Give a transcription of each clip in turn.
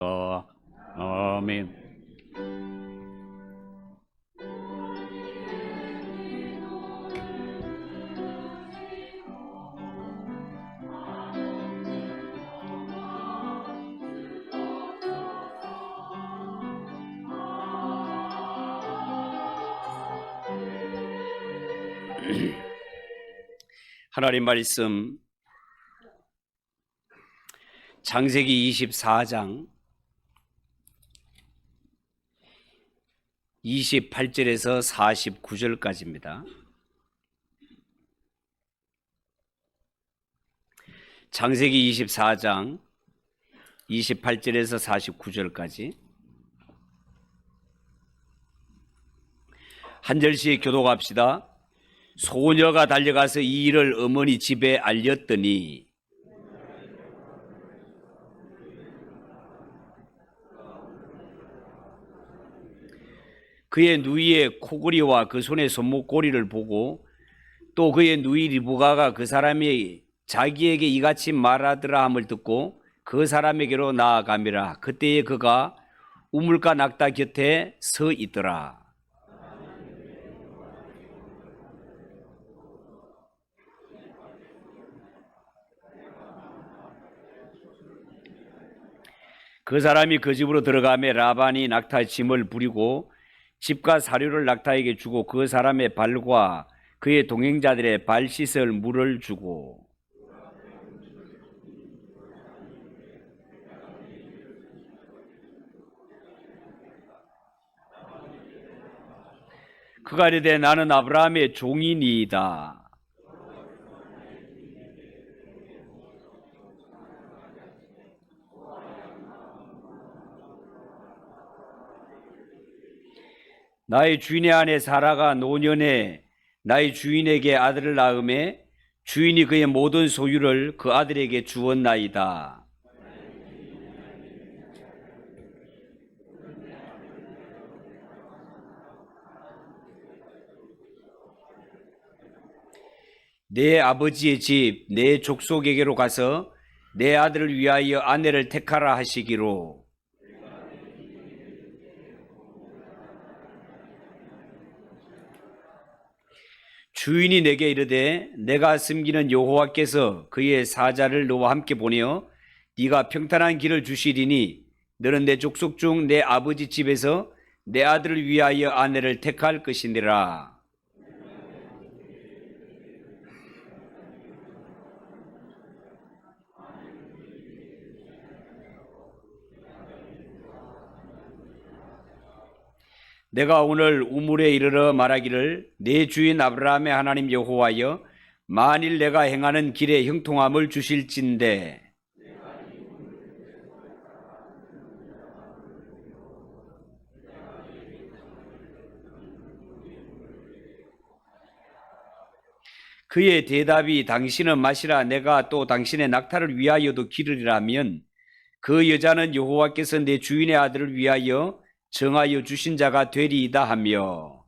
아멘. 하나님 말씀 창세기 24장 28절에서 49절까지입니다. 창세기 24장 28절에서 49절까지 한 절씩 교독합시다. 소녀가 달려가서 이 일을 어머니 집에 알렸더니 그의 누이의 코골이와 그 손의 손목고리를 보고 또 그의 누이 리브가가 그 사람이 자기에게 이같이 말하더라 함을 듣고 그 사람에게로 나아가미라. 그때에 그가 우물가 낙타 곁에 서 있더라. 그 사람이 그 집으로 들어가매 라반이 낙타 짐을 부리고 집과 사료를 낙타에게 주고 그 사람의 발과 그의 동행자들의 발 씻을 물을 주고 그가 이르되 나는 아브라함의 종이니이다. 나의 주인의 아내 사라가 노년에 나의 주인에게 아들을 낳음에 주인이 그의 모든 소유를 그 아들에게 주었나이다. 내 아버지의 집, 내 족속에게로 가서 내 아들을 위하여 아내를 택하라 하시기로 주인이 내게 이르되 내가 섬기는 여호와께서 그의 사자를 너와 함께 보내어 네가 평탄한 길을 주시리니 너는 내 족속 중 내 아버지 집에서 내 아들을 위하여 아내를 택할 것이니라. 내가 오늘 우물에 이르러 말하기를 내 주인 아브라함의 하나님 여호와여 만일 내가 행하는 길에 형통함을 주실진대 그의 대답이 당신은 마시라 내가 또 당신의 낙타를 위하여도 기르리라면 그 여자는 여호와께서 내 주인의 아들을 위하여 정하여 주신 자가 되리이다 하며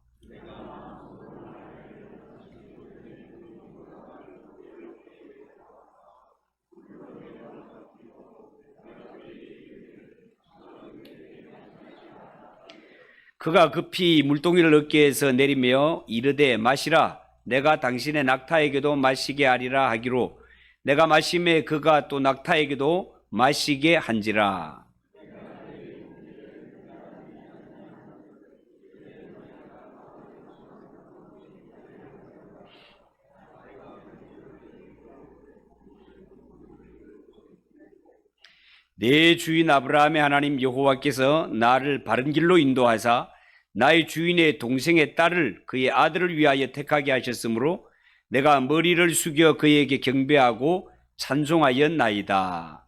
그가 급히 물동이를 어깨에서 내리며 이르되 마시라 내가 당신의 낙타에게도 마시게 하리라 하기로 내가 마심에 그가 또 낙타에게도 마시게 한지라. 내 주인 아브라함의 하나님 여호와께서 나를 바른 길로 인도하사 나의 주인의 동생의 딸을 그의 아들을 위하여 택하게 하셨으므로 내가 머리를 숙여 그에게 경배하고 찬송하였나이다.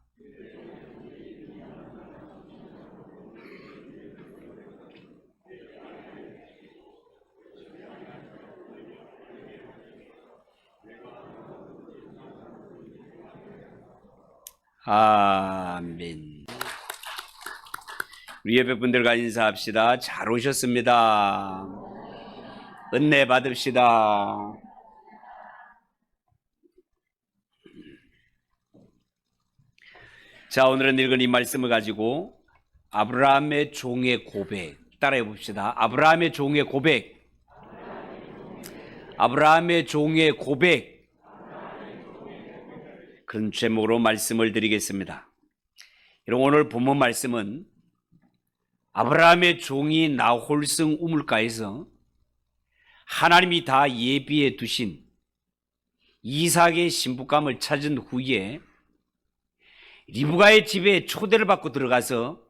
아멘. 우리 예배분들과 인사합시다. 잘 오셨습니다. 은혜 받읍시다. 자, 오늘은 읽은 이 말씀을 가지고 아브라함의 종의 고백. 따라해 봅시다. 아브라함의 종의 고백. 아브라함의 종의 고백. 그런 제목으로 말씀을 드리겠습니다. 여러분, 오늘 본문 말씀은 아브라함의 종이 나홀성 우물가에서 하나님이 다 예비해 두신 이삭의 신부감을 찾은 후에 리브가의 집에 초대를 받고 들어가서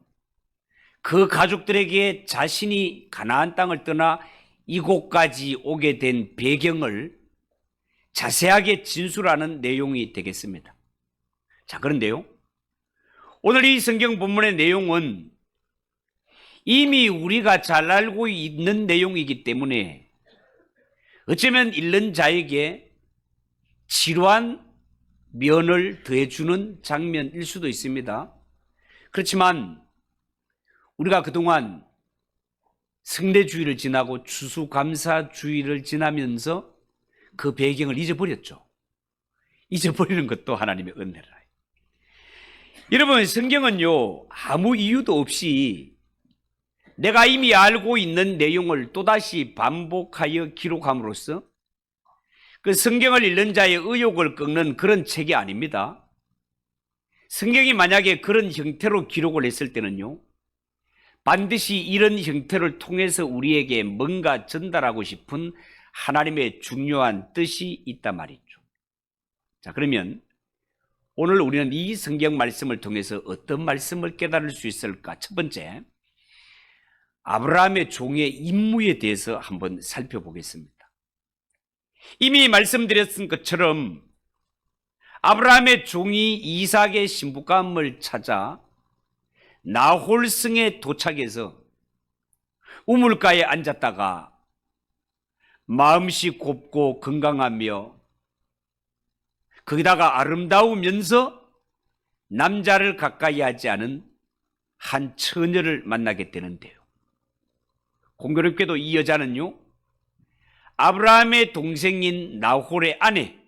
그 가족들에게 자신이 가나안 땅을 떠나 이곳까지 오게 된 배경을 자세하게 진술하는 내용이 되겠습니다. 자, 그런데요, 오늘 이 성경 본문의 내용은 이미 우리가 잘 알고 있는 내용이기 때문에 어쩌면 읽는 자에게 지루한 면을 더해주는 장면일 수도 있습니다. 그렇지만 우리가 그동안 성례주의를 지나고 추수감사주의를 지나면서 그 배경을 잊어버렸죠. 잊어버리는 것도 하나님의 은혜라. 여러분, 성경은요, 아무 이유도 없이 내가 이미 알고 있는 내용을 또다시 반복하여 기록함으로써 그 성경을 읽는 자의 의욕을 꺾는 그런 책이 아닙니다. 성경이 만약에 그런 형태로 기록을 했을 때는요, 반드시 이런 형태를 통해서 우리에게 뭔가 전달하고 싶은 하나님의 중요한 뜻이 있단 말이죠. 자, 그러면 오늘 우리는 이 성경 말씀을 통해서 어떤 말씀을 깨달을 수 있을까? 첫 번째, 아브라함의 종의 임무에 대해서 한번 살펴보겠습니다. 이미 말씀드렸던 것처럼 아브라함의 종이 이삭의 신부감을 찾아 나홀성에 도착해서 우물가에 앉았다가 마음씨 곱고 건강하며 거기다가 아름다우면서 남자를 가까이 하지 않은 한 처녀를 만나게 되는데요. 공교롭게도 이 여자는요, 아브라함의 동생인 나홀의 아내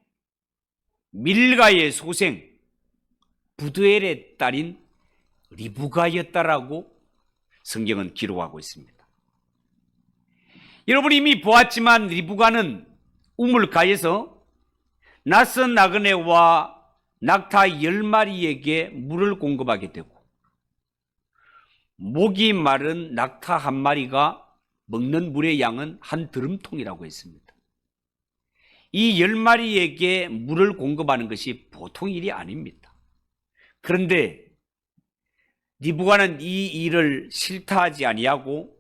밀가의 소생 부두엘의 딸인 리브가였다라고 성경은 기록하고 있습니다. 여러분이 이미 보았지만 리브가는 우물가에서 낯선 나그네와 낙타 10마리에게 물을 공급하게 되고 목이 마른 낙타 한 마리가 먹는 물의 양은 한 드럼통이라고 했습니다. 이 10마리에게 물을 공급하는 것이 보통 일이 아닙니다. 그런데 리브가는 이 일을 싫다하지 아니하고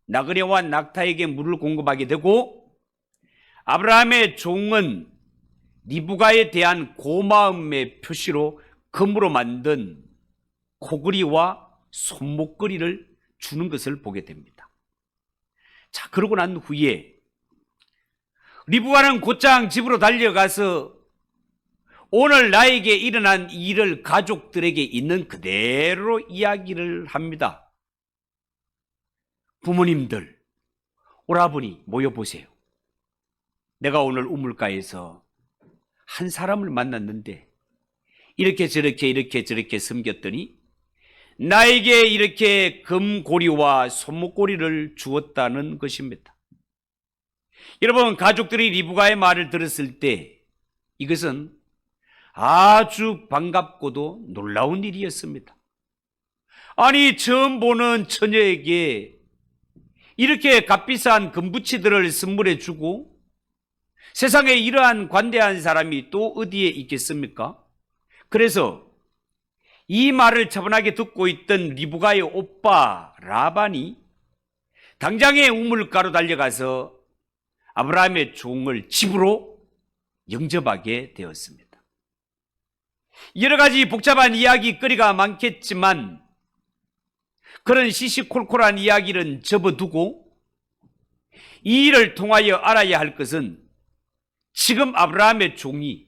나그네와 낙타에게 물을 공급하게 되고 아브라함의 종은 리브가에 대한 고마움의 표시로 금으로 만든 코걸이와 손목걸이를 주는 것을 보게 됩니다. 자, 그러고 난 후에 리브가는 곧장 집으로 달려가서 오늘 나에게 일어난 일을 가족들에게 있는 그대로 이야기를 합니다. 부모님들, 오라버니 모여보세요. 내가 오늘 우물가에서 한 사람을 만났는데 이렇게 저렇게 섬겼더니 나에게 이렇게 금고리와 손목고리를 주었다는 것입니다. 여러분, 가족들이 리브가의 말을 들었을 때 이것은 아주 반갑고도 놀라운 일이었습니다. 아니, 처음 보는 처녀에게 이렇게 값비싼 금부치들을 선물해 주고 세상에 이러한 관대한 사람이 또 어디에 있겠습니까? 그래서 이 말을 차분하게 듣고 있던 리브가의 오빠 라반이 당장에 우물가로 달려가서 아브라함의 종을 집으로 영접하게 되었습니다. 여러 가지 복잡한 이야기거리가 많겠지만 그런 시시콜콜한 이야기는 접어두고 이 일을 통하여 알아야 할 것은 지금 아브라함의 종이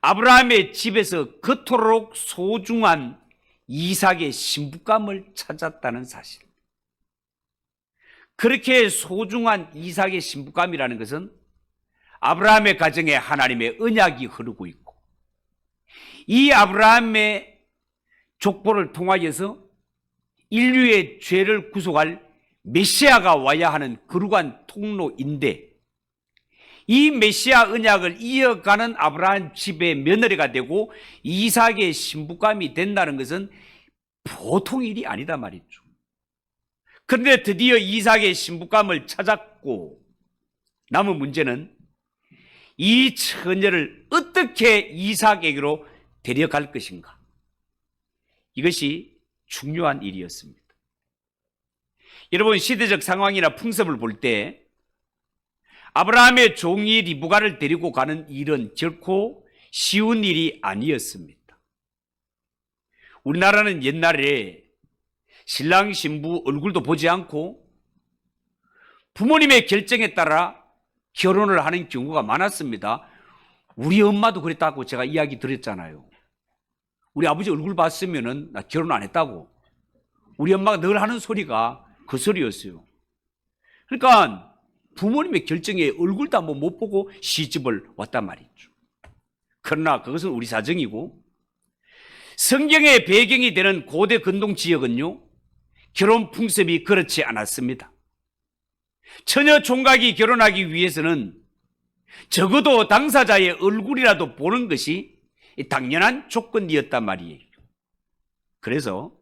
아브라함의 집에서 그토록 소중한 이삭의 신부감을 찾았다는 사실. 그렇게 소중한 이삭의 신부감이라는 것은 아브라함의 가정에 하나님의 언약이 흐르고 있고 이 아브라함의 족보를 통하여서 인류의 죄를 구속할 메시아가 와야 하는 거룩한 통로인데 이 메시아 언약을 이어가는 아브라함 집의 며느리가 되고 이삭의 신부감이 된다는 것은 보통 일이 아니다 말이죠. 그런데 드디어 이삭의 신부감을 찾았고 남은 문제는 이 처녀를 어떻게 이삭에게로 데려갈 것인가. 이것이 중요한 일이었습니다. 여러분, 시대적 상황이나 풍습을 볼 때 아브라함의 종이 리브가를 데리고 가는 일은 결코 쉬운 일이 아니었습니다. 우리나라는 옛날에 신랑 신부 얼굴도 보지 않고 부모님의 결정에 따라 결혼을 하는 경우가 많았습니다. 우리 엄마도 그랬다고 제가 이야기 드렸잖아요. 우리 아버지 얼굴 봤으면은 나 결혼 안 했다고. 우리 엄마가 늘 하는 소리가 그 소리였어요. 그러니까 부모님의 결정에 얼굴도 한번 못 보고 시집을 왔단 말이죠. 그러나 그것은 우리 사정이고 성경의 배경이 되는 고대 근동 지역은요, 결혼 풍습이 그렇지 않았습니다. 처녀 총각이 결혼하기 위해서는 적어도 당사자의 얼굴이라도 보는 것이 당연한 조건이었단 말이에요. 그래서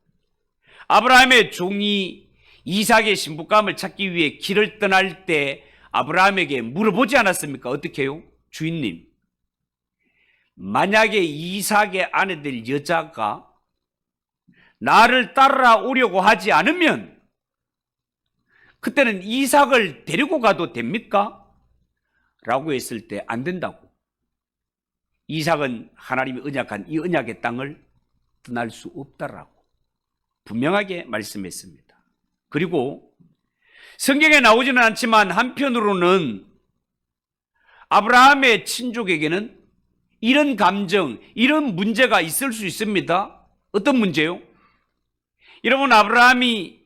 아브라함의 종이 이삭의 신부감을 찾기 위해 길을 떠날 때 아브라함에게 물어보지 않았습니까? 어떻게 해요? 주인님, 만약에 이삭의 아내 될 여자가 나를 따라오려고 하지 않으면 그때는 이삭을 데리고 가도 됩니까? 라고 했을 때 안 된다고. 이삭은 하나님이 언약한 이 언약의 땅을 떠날 수 없다라고 분명하게 말씀했습니다. 그리고 성경에 나오지는 않지만 한편으로는 아브라함의 친족에게는 이런 감정, 이런 문제가 있을 수 있습니다. 어떤 문제요? 여러분, 아브라함이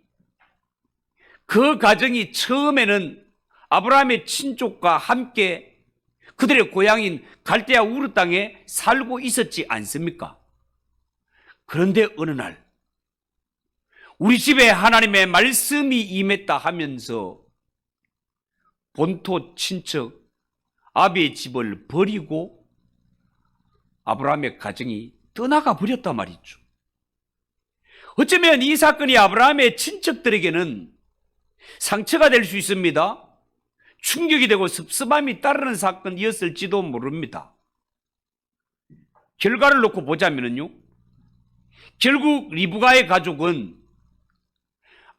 그 가정이 처음에는 아브라함의 친족과 함께 그들의 고향인 갈대아 우르 땅에 살고 있었지 않습니까? 그런데 어느 날 우리 집에 하나님의 말씀이 임했다 하면서 본토 친척 아비의 집을 버리고 아브라함의 가정이 떠나가 버렸단 말이죠. 어쩌면 이 사건이 아브라함의 친척들에게는 상처가 될 수 있습니다. 충격이 되고 섭섭함이 따르는 사건이었을지도 모릅니다. 결과를 놓고 보자면요, 결국 리브가의 가족은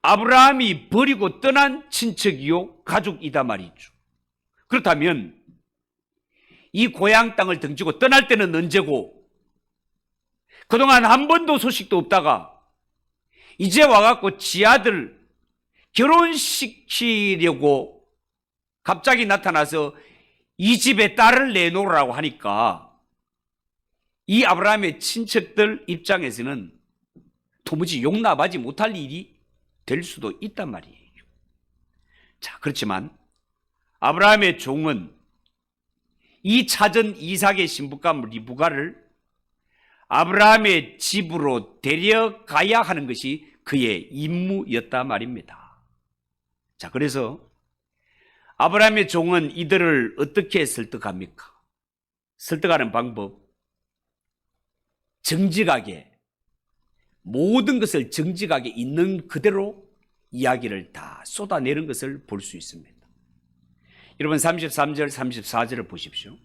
아브라함이 버리고 떠난 친척이요 가족이다 말이죠. 그렇다면 이 고향 땅을 등지고 떠날 때는 언제고 그동안 한 번도 소식도 없다가 이제 와갖고 지 아들 결혼시키려고 갑자기 나타나서 이 집에 딸을 내놓으라고 하니까 이 아브라함의 친척들 입장에서는 도무지 용납하지 못할 일이 될 수도 있단 말이에요. 자, 그렇지만 아브라함의 종은 이 찾은 이삭의 신부감 리브가를 아브라함의 집으로 데려가야 하는 것이 그의 임무였단 말입니다. 자, 그래서 아브라함의 종은 이들을 어떻게 설득합니까? 설득하는 방법, 정직하게, 모든 것을 정직하게 있는 그대로 이야기를 다 쏟아내는 것을 볼 수 있습니다. 여러분, 33절 34절을 보십시오.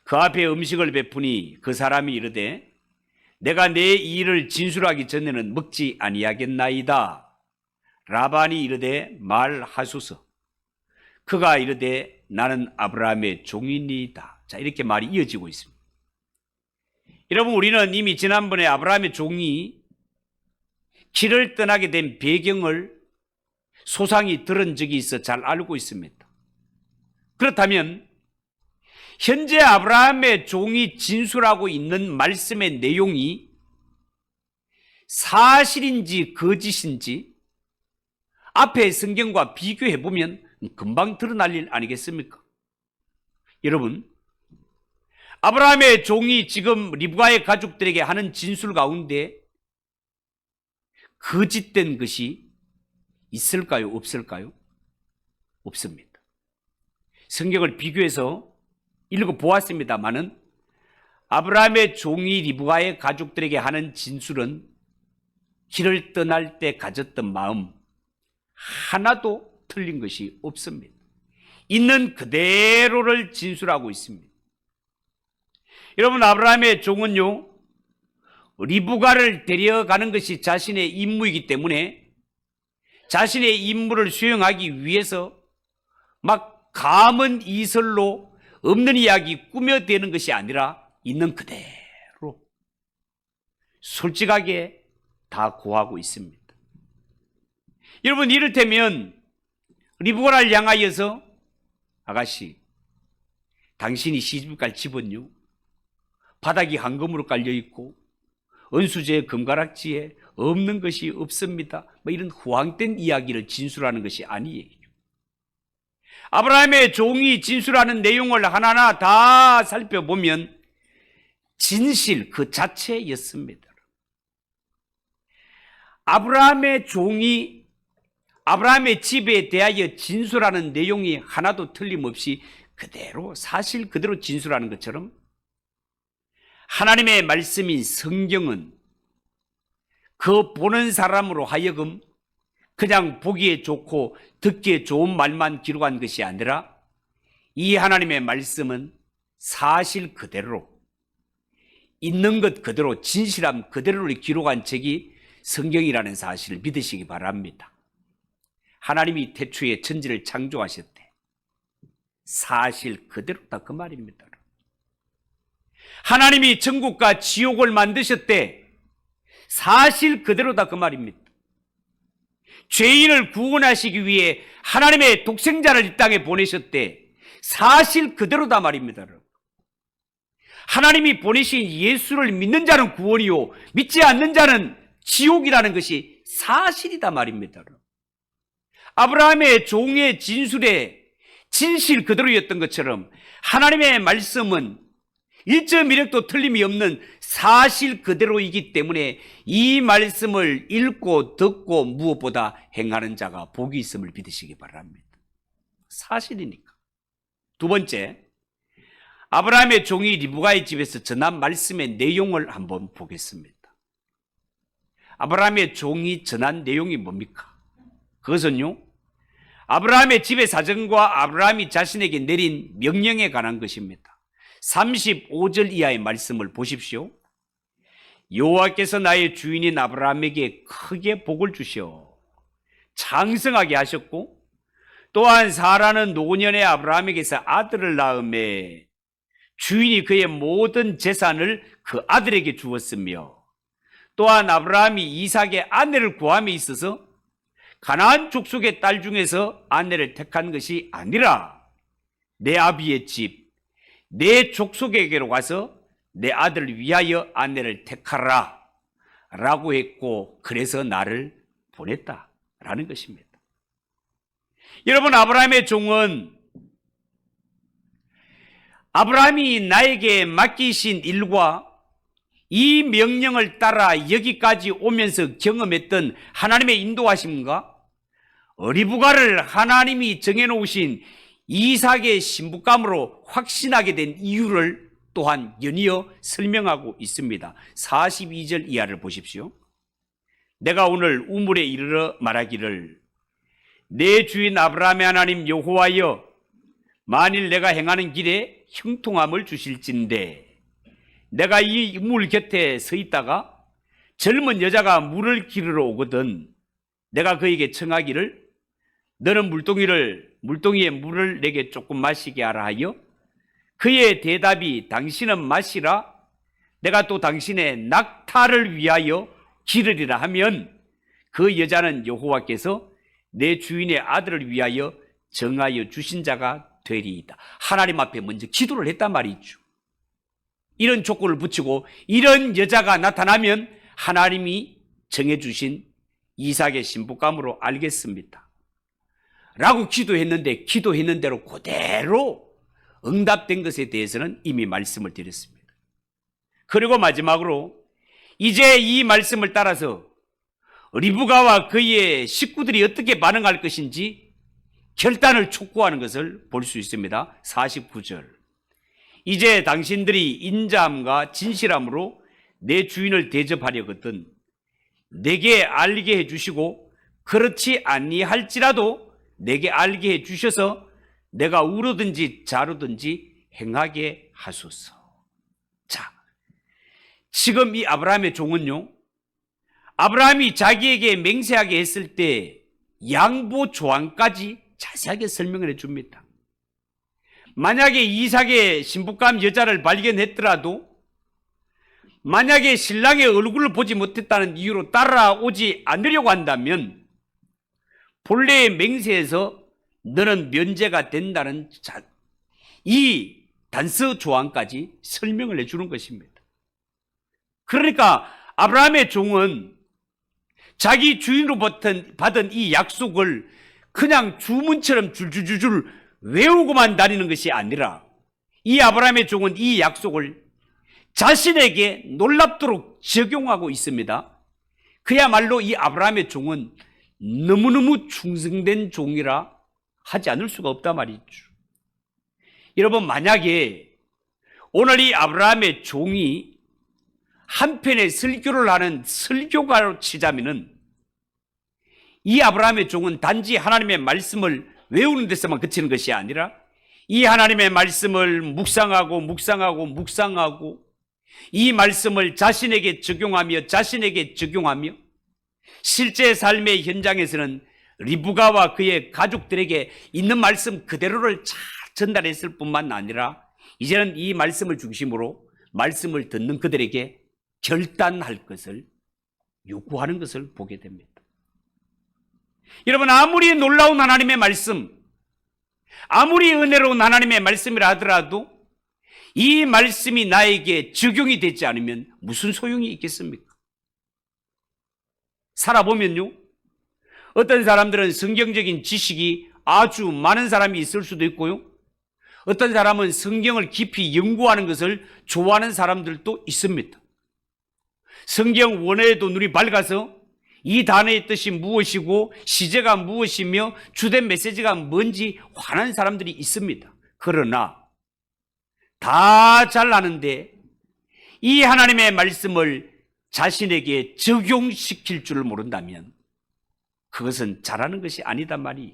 그 앞에 음식을 베푸니 그 사람이 이르되 내가 내 일을 진술하기 전에는 먹지 아니하겠나이다. 라반이 이르되 말하소서. 그가 이르되 나는 아브라함의 종이니이다. 자, 이렇게 말이 이어지고 있습니다. 여러분, 우리는 이미 지난번에 아브라함의 종이 길을 떠나게 된 배경을 소상히 들은 적이 있어 잘 알고 있습니다. 그렇다면 현재 아브라함의 종이 진술하고 있는 말씀의 내용이 사실인지 거짓인지 앞에 성경과 비교해 보면 금방 드러날 일 아니겠습니까? 여러분, 아브라함의 종이 지금 리브가의 가족들에게 하는 진술 가운데 거짓된 것이 있을까요? 없을까요? 없습니다. 성경을 비교해서 읽어보았습니다마는 아브라함의 종이 리브가의 가족들에게 하는 진술은 길을 떠날 때 가졌던 마음 하나도 틀린 것이 없습니다. 있는 그대로를 진술하고 있습니다. 여러분, 아브라함의 종은요, 리브가를 데려가는 것이 자신의 임무이기 때문에 자신의 임무를 수행하기 위해서 막 감은 이설로 없는 이야기 꾸며대는 것이 아니라 있는 그대로 솔직하게 다 고하고 있습니다. 여러분, 이를테면 리브가를 향하여서 아가씨, 당신이 시집갈 집은요 바닥이 황금으로 깔려있고 은수제 금가락지에 없는 것이 없습니다, 이런 후황된 이야기를 진술하는 것이 아니에요. 아브라함의 종이 진술하는 내용을 하나하나 다 살펴보면 진실 그 자체였습니다. 아브라함의 종이 아브라함의 집에 대하여 진술하는 내용이 하나도 틀림없이 그대로 사실 그대로 진술하는 것처럼 하나님의 말씀인 성경은 그 보는 사람으로 하여금 그냥 보기에 좋고 듣기에 좋은 말만 기록한 것이 아니라 이 하나님의 말씀은 사실 그대로 있는 것 그대로 진실함 그대로를 기록한 책이 성경이라는 사실을 믿으시기 바랍니다. 하나님이 태초에 천지를 창조하셨대. 사실 그대로다 그 말입니다. 하나님이 천국과 지옥을 만드셨대. 사실 그대로다 그 말입니다. 죄인을 구원하시기 위해 하나님의 독생자를 이 땅에 보내셨대. 사실 그대로다 말입니다. 하나님이 보내신 예수를 믿는 자는 구원이요 믿지 않는 자는 지옥이라는 것이 사실이다 말입니다. 아브라함의 종의 진술에 진실 그대로였던 것처럼 하나님의 말씀은 1.1획도 틀림이 없는 사실 그대로이기 때문에 이 말씀을 읽고 듣고 무엇보다 행하는 자가 복이 있음을 믿으시기 바랍니다. 사실이니까. 두 번째, 아브라함의 종이 리브가의 집에서 전한 말씀의 내용을 한번 보겠습니다. 아브라함의 종이 전한 내용이 뭡니까? 그것은요, 아브라함의 집의 사정과 아브라함이 자신에게 내린 명령에 관한 것입니다. 35절 이하의 말씀을 보십시오. 여호와께서 나의 주인인 아브라함에게 크게 복을 주시어 장성하게 하셨고 또한 사라는 노년의 아브라함에게서 아들을 낳음에 주인이 그의 모든 재산을 그 아들에게 주었으며 또한 아브라함이 이삭의 아내를 구함에 있어서 가나안 족속의 딸 중에서 아내를 택한 것이 아니라 내 아비의 집 내 족속에게로 가서 내 아들을 위하여 아내를 택하라 라고 했고 그래서 나를 보냈다라는 것입니다. 여러분, 아브라함의 종은 아브라함이 나에게 맡기신 일과 이 명령을 따라 여기까지 오면서 경험했던 하나님의 인도하심과 리브가를 하나님이 정해놓으신 이삭의 신부감으로 확신하게 된 이유를 또한 연이어 설명하고 있습니다. 42절 이하를 보십시오. 내가 오늘 우물에 이르러 말하기를 내 주인 아브라함의 하나님 여호와여 만일 내가 행하는 길에 형통함을 주실진대 내가 이 물 곁에 서 있다가 젊은 여자가 물을 기르러 오거든 내가 그에게 청하기를 너는 물동이에 물을 내게 조금 마시게 하라 하여 그의 대답이 당신은 마시라 내가 또 당신의 낙타를 위하여 기르리라 하면 그 여자는 여호와께서 내 주인의 아들을 위하여 정하여 주신 자가 되리이다. 하나님 앞에 먼저 기도를 했단 말이죠. 이런 조건을 붙이고 이런 여자가 나타나면 하나님이 정해주신 이삭의 신부감으로 알겠습니다 라고 기도했는데 기도했는 대로 그대로 응답된 것에 대해서는 이미 말씀을 드렸습니다. 그리고 마지막으로 이제 이 말씀을 따라서 리브가와 그의 식구들이 어떻게 반응할 것인지 결단을 촉구하는 것을 볼 수 있습니다. 49절. 이제 당신들이 인자함과 진실함으로 내 주인을 대접하려거든 내게 알게 해주시고 그렇지 아니할지라도 내게 알게 해주셔서 내가 우로든지 자로든지 행하게 하소서. 자, 지금 이 아브라함의 종은요, 아브라함이 자기에게 맹세하게 했을 때 양보 조항까지 자세하게 설명을 해줍니다. 만약에 이삭의 신부감 여자를 발견했더라도 만약에 신랑의 얼굴을 보지 못했다는 이유로 따라오지 않으려고 한다면 본래의 맹세에서 너는 면제가 된다는 이 단서 조항까지 설명을 해주는 것입니다. 그러니까 아브라함의 종은 자기 주인으로 받은 이 약속을 그냥 주문처럼 줄줄줄줄 외우고만 다니는 것이 아니라 이 아브라함의 종은 이 약속을 자신에게 놀랍도록 적용하고 있습니다. 그야말로 이 아브라함의 종은 너무너무 충성된 종이라 하지 않을 수가 없단 말이죠. 여러분, 만약에 오늘 이 아브라함의 종이 한편의 설교를 하는 설교가로 치자면은 이 아브라함의 종은 단지 하나님의 말씀을 외우는 데서만 그치는 것이 아니라 이 하나님의 말씀을 묵상하고 이 말씀을 자신에게 적용하며 실제 삶의 현장에서는 리브가와 그의 가족들에게 있는 말씀 그대로를 잘 전달했을 뿐만 아니라 이제는 이 말씀을 중심으로 말씀을 듣는 그들에게 결단할 것을 요구하는 것을 보게 됩니다. 여러분, 아무리 놀라운 하나님의 말씀, 아무리 은혜로운 하나님의 말씀이라 하더라도 이 말씀이 나에게 적용이 되지 않으면 무슨 소용이 있겠습니까? 살아보면요, 어떤 사람들은 성경적인 지식이 아주 많은 사람이 있을 수도 있고요, 어떤 사람은 성경을 깊이 연구하는 것을 좋아하는 사람들도 있습니다. 성경 원어에도 눈이 밝아서 이 단어의 뜻이 무엇이고 시제가 무엇이며 주된 메시지가 뭔지 환한 사람들이 있습니다. 그러나 다 잘 아는데 이 하나님의 말씀을 자신에게 적용시킬 줄을 모른다면 그것은 잘하는 것이 아니단 말이에요.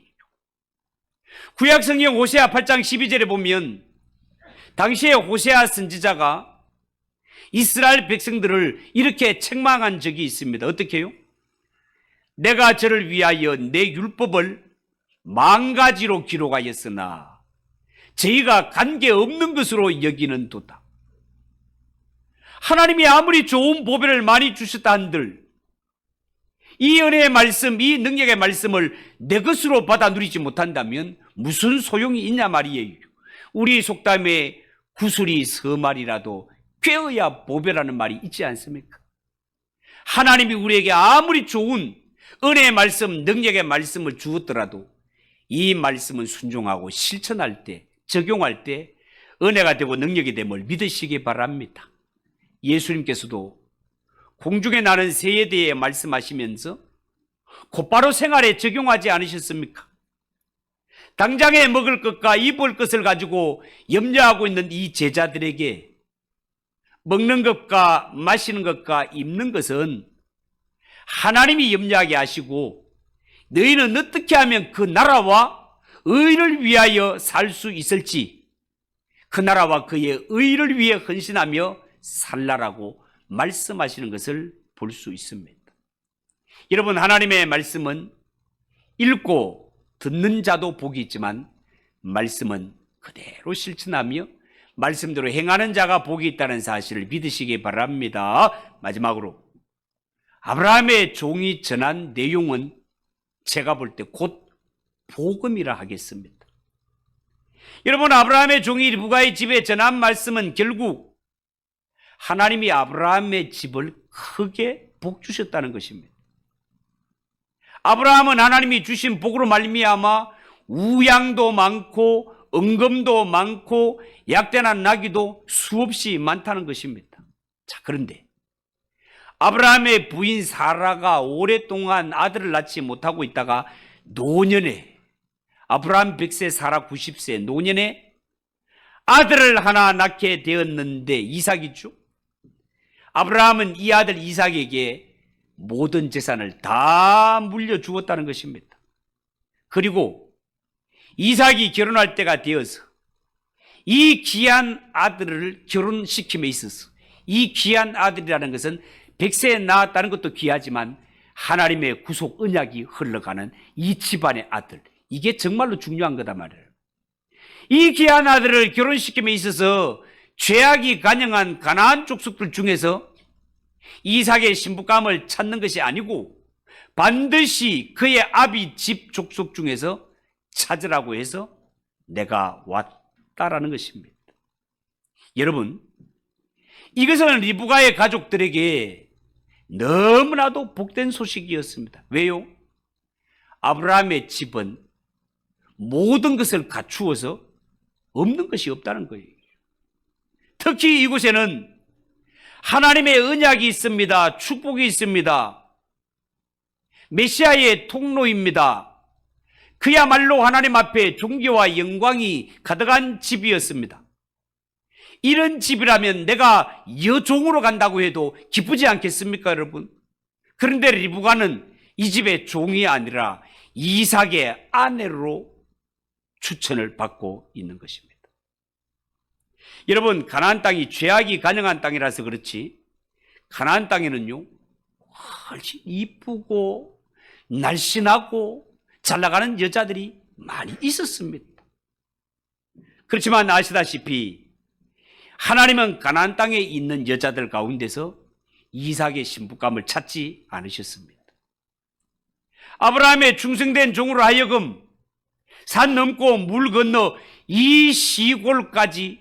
구약성경 호세아 8장 12절에 보면 당시에 호세아 선지자가 이스라엘 백성들을 이렇게 책망한 적이 있습니다. 어떻게 해요? 내가 저를 위하여 내 율법을 망가지로 기록하였으나 저희가 관계없는 것으로 여기는 도다. 하나님이 아무리 좋은 보배를 많이 주셨다 한들 이 은혜의 말씀, 이 능력의 말씀을 내 것으로 받아 누리지 못한다면 무슨 소용이 있냐 말이에요. 우리 속담에 구슬이 서말이라도 꿰어야 보배라는 말이 있지 않습니까? 하나님이 우리에게 아무리 좋은 은혜의 말씀, 능력의 말씀을 주었더라도 이 말씀은 순종하고 실천할 때, 적용할 때 은혜가 되고 능력이 됨을 믿으시기 바랍니다. 예수님께서도 공중에 나는 새에 대해 말씀하시면서 곧바로 생활에 적용하지 않으셨습니까? 당장에 먹을 것과 입을 것을 가지고 염려하고 있는 이 제자들에게 먹는 것과 마시는 것과 입는 것은 하나님이 염려하게 하시고 너희는 어떻게 하면 그 나라와 의를 위하여 살 수 있을지 그 나라와 그의 의를 위해 헌신하며 살라라고 말씀하시는 것을 볼 수 있습니다. 여러분, 하나님의 말씀은 읽고 듣는 자도 복이 있지만 말씀은 그대로 실천하며 말씀대로 행하는 자가 복이 있다는 사실을 믿으시기 바랍니다. 마지막으로 아브라함의 종이 전한 내용은 제가 볼 때 곧 복음이라 하겠습니다. 여러분, 아브라함의 종이 리브가의 집에 전한 말씀은 결국 하나님이 아브라함의 집을 크게 복 주셨다는 것입니다. 아브라함은 하나님이 주신 복으로 말미암아 우양도 많고 은금도 많고 약대나 나귀도 수없이 많다는 것입니다. 자, 그런데 아브라함의 부인 사라가 오랫동안 아들을 낳지 못하고 있다가 노년에, 아브라함 100세 사라 90세 노년에 아들을 하나 낳게 되었는데 이삭이죠. 아브라함은 이 아들 이삭에게 모든 재산을 다 물려주었다는 것입니다. 그리고 이삭이 결혼할 때가 되어서 이 귀한 아들을 결혼시킴에 있어서, 이 귀한 아들이라는 것은 100세에 낳았다는 것도 귀하지만 하나님의 구속 언약이 흘러가는 이 집안의 아들, 이게 정말로 중요한 거다 말이에요. 이 귀한 아들을 결혼시킴에 있어서 죄악이 간영한 가나안 족속들 중에서 이삭의 신부감을 찾는 것이 아니고 반드시 그의 아비 집 족속 중에서 찾으라고 해서 내가 왔다라는 것입니다. 여러분, 이것은 리브가의 가족들에게 너무나도 복된 소식이었습니다. 왜요? 아브라함의 집은 모든 것을 갖추어서 없는 것이 없다는 거예요. 특히 이곳에는 하나님의 언약이 있습니다. 축복이 있습니다. 메시아의 통로입니다. 그야말로 하나님 앞에 존귀와 영광이 가득한 집이었습니다. 이런 집이라면 내가 여종으로 간다고 해도 기쁘지 않겠습니까, 여러분? 그런데 리브가는 이 집의 종이 아니라 이삭의 아내로 추천을 받고 있는 것입니다. 여러분, 가나안 땅이 죄악이 가능한 땅이라서 그렇지 가나안 땅에는요 훨씬 이쁘고 날씬하고 잘 나가는 여자들이 많이 있었습니다. 그렇지만 아시다시피 하나님은 가나안 땅에 있는 여자들 가운데서 이삭의 신부감을 찾지 않으셨습니다. 아브라함의 충성된 종으로 하여금 산 넘고 물 건너 이 시골까지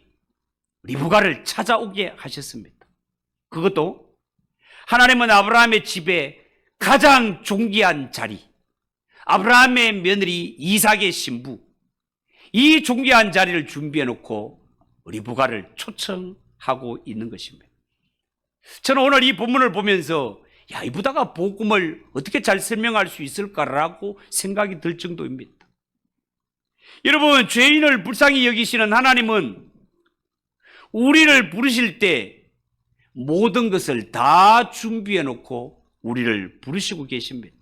리브가를 찾아오게 하셨습니다. 그것도 하나님은 아브라함의 집에 가장 존귀한 자리, 아브라함의 며느리 이삭의 신부, 이 존귀한 자리를 준비해 놓고 리브가를 초청하고 있는 것입니다. 저는 오늘 이 본문을 보면서 이보다가 복음을 어떻게 잘 설명할 수 있을까라고 생각이 들 정도입니다. 여러분, 죄인을 불쌍히 여기시는 하나님은 우리를 부르실 때 모든 것을 다 준비해 놓고 우리를 부르시고 계십니다.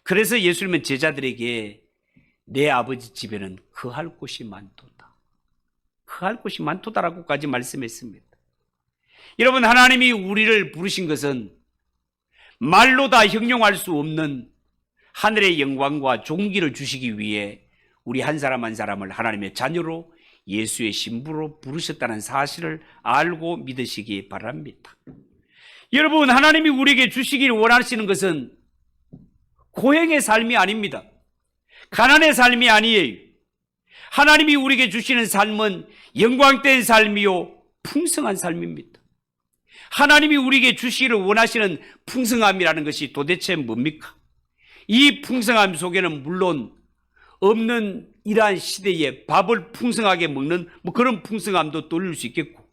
그래서 예수님은 제자들에게 내 아버지 집에는 거할 곳이 많도다, 거할 곳이 많도다라고까지 말씀했습니다. 여러분, 하나님이 우리를 부르신 것은 말로 다 형용할 수 없는 하늘의 영광과 존귀를 주시기 위해 우리 한 사람 한 사람을 하나님의 자녀로 예수의 신부로 부르셨다는 사실을 알고 믿으시기 바랍니다. 여러분, 하나님이 우리에게 주시기를 원하시는 것은 고행의 삶이 아닙니다. 가난의 삶이 아니에요. 하나님이 우리에게 주시는 삶은 영광된 삶이요 풍성한 삶입니다. 하나님이 우리에게 주시기를 원하시는 풍성함이라는 것이 도대체 뭡니까? 이 풍성함 속에는 물론 없는 이러한 시대에 밥을 풍성하게 먹는 그런 풍성함도 떠올릴 수 있겠고,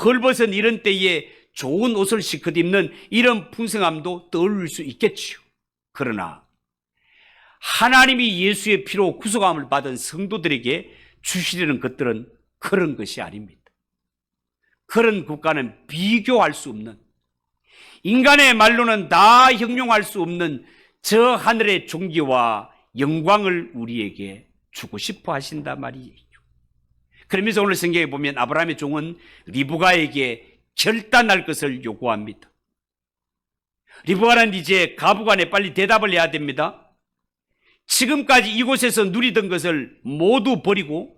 헐벗은 이런 때에 좋은 옷을 실컷 입는 이런 풍성함도 떠올릴 수 있겠지요. 그러나 하나님이 예수의 피로 구속함을 받은 성도들에게 주시려는 것들은 그런 것이 아닙니다. 그런 국가는 비교할 수 없는, 인간의 말로는 다 형용할 수 없는 저 하늘의 존귀와 영광을 우리에게 주고 싶어 하신다 말이에요. 그러면서 오늘 성경에 보면 아브라함의 종은 리브가에게 결단할 것을 요구합니다. 리브가는 이제 가부간에 빨리 대답을 해야 됩니다. 지금까지 이곳에서 누리던 것을 모두 버리고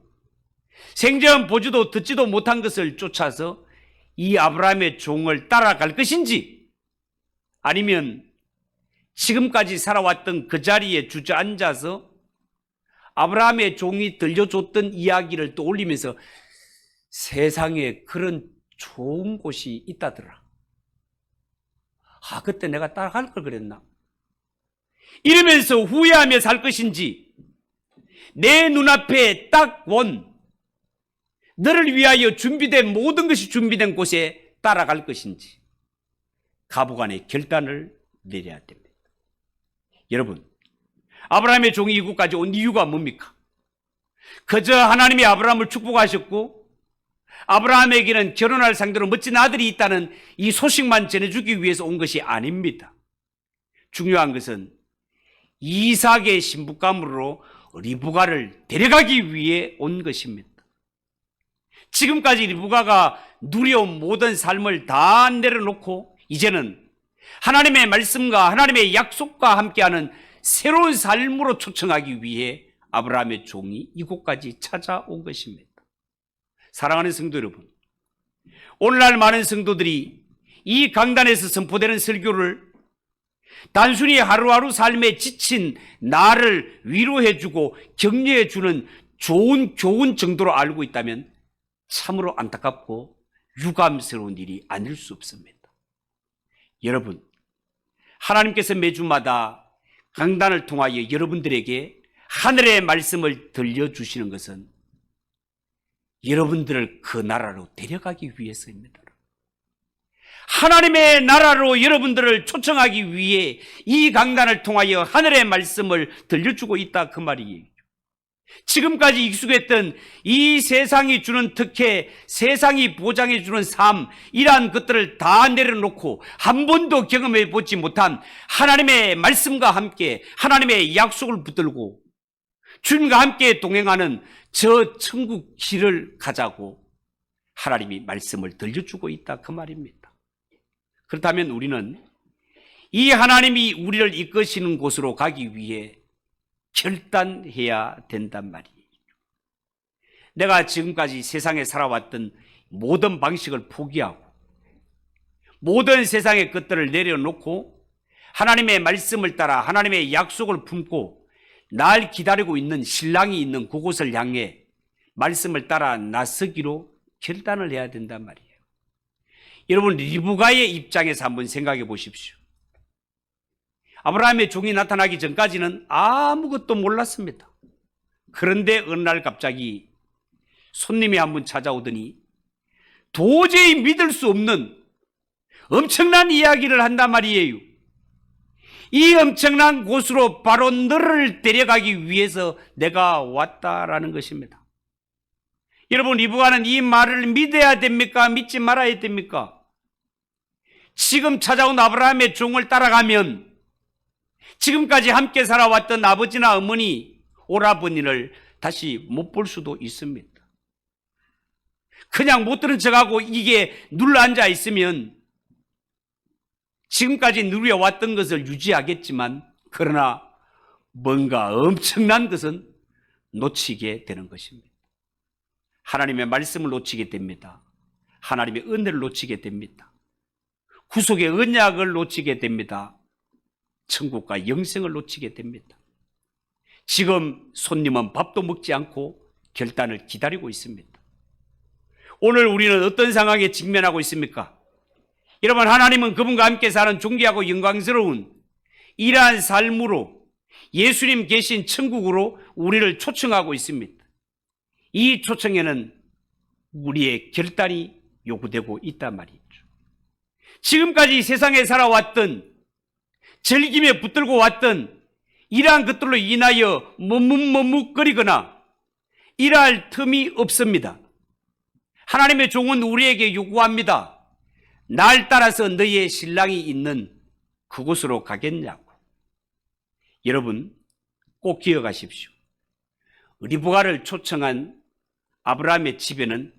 생전 보지도 듣지도 못한 것을 쫓아서 이 아브라함의 종을 따라갈 것인지, 아니면 지금까지 살아왔던 그 자리에 주저앉아서 아브라함의 종이 들려줬던 이야기를 떠올리면서 세상에 그런 좋은 곳이 있다더라, 그때 내가 따라갈 걸 그랬나, 이러면서 후회하며 살 것인지, 내 눈앞에 딱 원 너를 위하여 준비된 모든 것이 준비된 곳에 따라갈 것인지, 가부간의 결단을 내려야 됩니다. 여러분, 아브라함의 종이 이곳까지 온 이유가 뭡니까? 그저 하나님이 아브라함을 축복하셨고 아브라함에게는 결혼할 상대로 멋진 아들이 있다는 이 소식만 전해주기 위해서 온 것이 아닙니다. 중요한 것은 이삭의 신부감으로 리브가를 데려가기 위해 온 것입니다. 지금까지 리브가가 누려온 모든 삶을 다 내려놓고 이제는 하나님의 말씀과 하나님의 약속과 함께하는 새로운 삶으로 초청하기 위해 아브라함의 종이 이곳까지 찾아온 것입니다. 사랑하는 성도 여러분, 오늘날 많은 성도들이 이 강단에서 선포되는 설교를 단순히 하루하루 삶에 지친 나를 위로해주고 격려해주는 좋은 교훈 정도로 알고 있다면 참으로 안타깝고 유감스러운 일이 아닐 수 없습니다. 여러분, 하나님께서 매주마다 강단을 통하여 여러분들에게 하늘의 말씀을 들려주시는 것은 여러분들을 그 나라로 데려가기 위해서입니다. 하나님의 나라로 여러분들을 초청하기 위해 이 강단을 통하여 하늘의 말씀을 들려주고 있다, 그 말이에요. 지금까지 익숙했던 이 세상이 주는 특혜, 세상이 보장해 주는 삶, 이러한 것들을 다 내려놓고 한 번도 경험해 보지 못한 하나님의 말씀과 함께 하나님의 약속을 붙들고 주님과 함께 동행하는 저 천국 길을 가자고 하나님이 말씀을 들려주고 있다, 그 말입니다. 그렇다면 우리는 이 하나님이 우리를 이끄시는 곳으로 가기 위해 결단해야 된단 말이에요. 내가 지금까지 세상에 살아왔던 모든 방식을 포기하고 모든 세상의 것들을 내려놓고 하나님의 말씀을 따라 하나님의 약속을 품고 날 기다리고 있는 신랑이 있는 그곳을 향해 말씀을 따라 나서기로 결단을 해야 된단 말이에요. 여러분, 리브가의 입장에서 한번 생각해 보십시오. 아브라함의 종이 나타나기 전까지는 아무것도 몰랐습니다. 그런데 어느 날 갑자기 손님이 한 분 찾아오더니 도저히 믿을 수 없는 엄청난 이야기를 한단 말이에요. 이 엄청난 곳으로 바로 너를 데려가기 위해서 내가 왔다라는 것입니다. 여러분, 리브가는 이 말을 믿어야 됩니까? 믿지 말아야 됩니까? 지금 찾아온 아브라함의 종을 따라가면 지금까지 함께 살아왔던 아버지나 어머니, 오라버니를 다시 못 볼 수도 있습니다. 그냥 못 들은 척하고 이게 눌러앉아 있으면 지금까지 누려왔던 것을 유지하겠지만 그러나 뭔가 엄청난 것은 놓치게 되는 것입니다. 하나님의 말씀을 놓치게 됩니다. 하나님의 은혜를 놓치게 됩니다. 구속의 언약을 놓치게 됩니다. 천국과 영생을 놓치게 됩니다. 지금 손님은 밥도 먹지 않고 결단을 기다리고 있습니다. 오늘 우리는 어떤 상황에 직면하고 있습니까? 여러분, 하나님은 그분과 함께 사는 존귀하고 영광스러운 이러한 삶으로 예수님 계신 천국으로 우리를 초청하고 있습니다. 이 초청에는 우리의 결단이 요구되고 있단 말이죠. 지금까지 세상에 살아왔던 즐김에 붙들고 왔던 이러한 것들로 인하여 머뭇머뭇거리거나 이러할 틈이 없습니다. 하나님의 종은 우리에게 요구합니다. 날 따라서 너의 신랑이 있는 그곳으로 가겠냐고. 여러분, 꼭 기억하십시오. 리브가를 초청한 아브라함의 집에는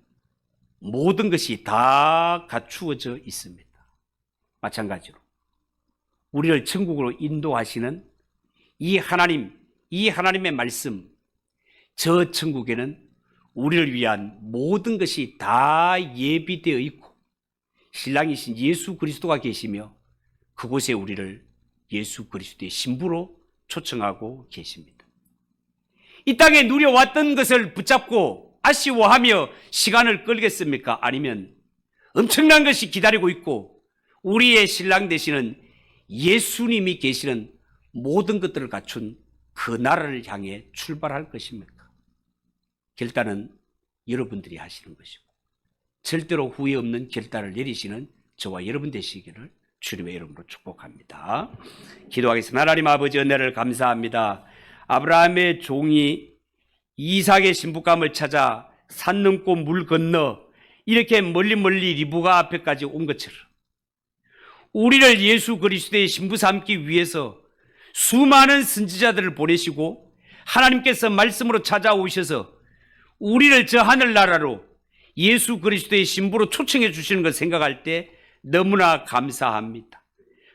모든 것이 다 갖추어져 있습니다. 마찬가지로 우리를 천국으로 인도하시는 이 하나님, 이 하나님의 말씀, 저 천국에는 우리를 위한 모든 것이 다 예비되어 있고 신랑이신 예수 그리스도가 계시며 그곳에 우리를 예수 그리스도의 신부로 초청하고 계십니다. 이 땅에 누려왔던 것을 붙잡고 아쉬워하며 시간을 끌겠습니까? 아니면 엄청난 것이 기다리고 있고 우리의 신랑 되시는 예수님이 계시는 모든 것들을 갖춘 그 나라를 향해 출발할 것입니까? 결단은 여러분들이 하시는 것이고 절대로 후회 없는 결단을 내리시는 저와 여러분 되시기를 주님의 이름으로 축복합니다. 기도하겠습니다. 하나님 아버지 은혜를 감사합니다. 아브라함의 종이 이삭의 신부감을 찾아 산 넘고 물 건너 이렇게 멀리 리브가 앞에까지 온 것처럼 우리를 예수 그리스도의 신부 삼기 위해서 수많은 선지자들을 보내시고 하나님께서 말씀으로 찾아오셔서 우리를 저 하늘나라로 예수 그리스도의 신부로 초청해 주시는 걸 생각할 때 너무나 감사합니다.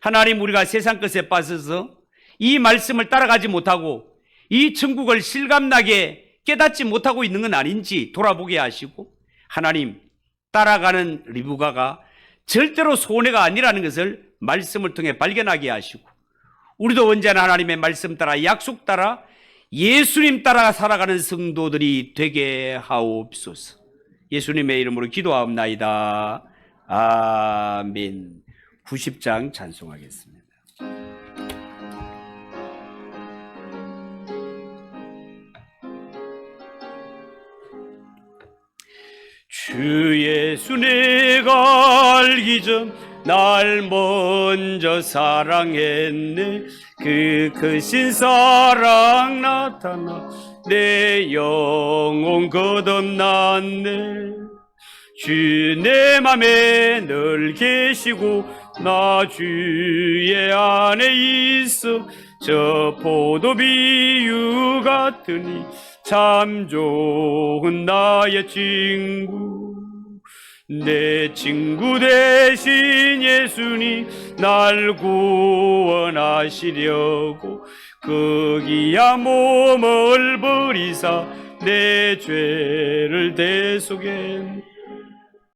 하나님, 우리가 세상 것에 빠져서 이 말씀을 따라가지 못하고 이 천국을 실감나게 깨닫지 못하고 있는 건 아닌지 돌아보게 하시고, 하나님, 따라가는 리브가가 절대로 손해가 아니라는 것을 말씀을 통해 발견하게 하시고, 우리도 언제나 하나님의 말씀 따라, 약속 따라, 예수님 따라 살아가는 성도들이 되게 하옵소서. 예수님의 이름으로 기도하옵나이다. 아멘. 90장 찬송하겠습니다. 주 예수 내가 알기 전 날 먼저 사랑했네. 그 크신 사랑 나타나 내 영혼 거듭났네. 주 내 맘에 늘 계시고 나 주의 안에 있어. 저 포도비유 같으니 참 좋은 나의 친구. 내 친구 대신 예수님 날 구원하시려고 그 귀한 몸을 버리사 내 죄를 대속했네.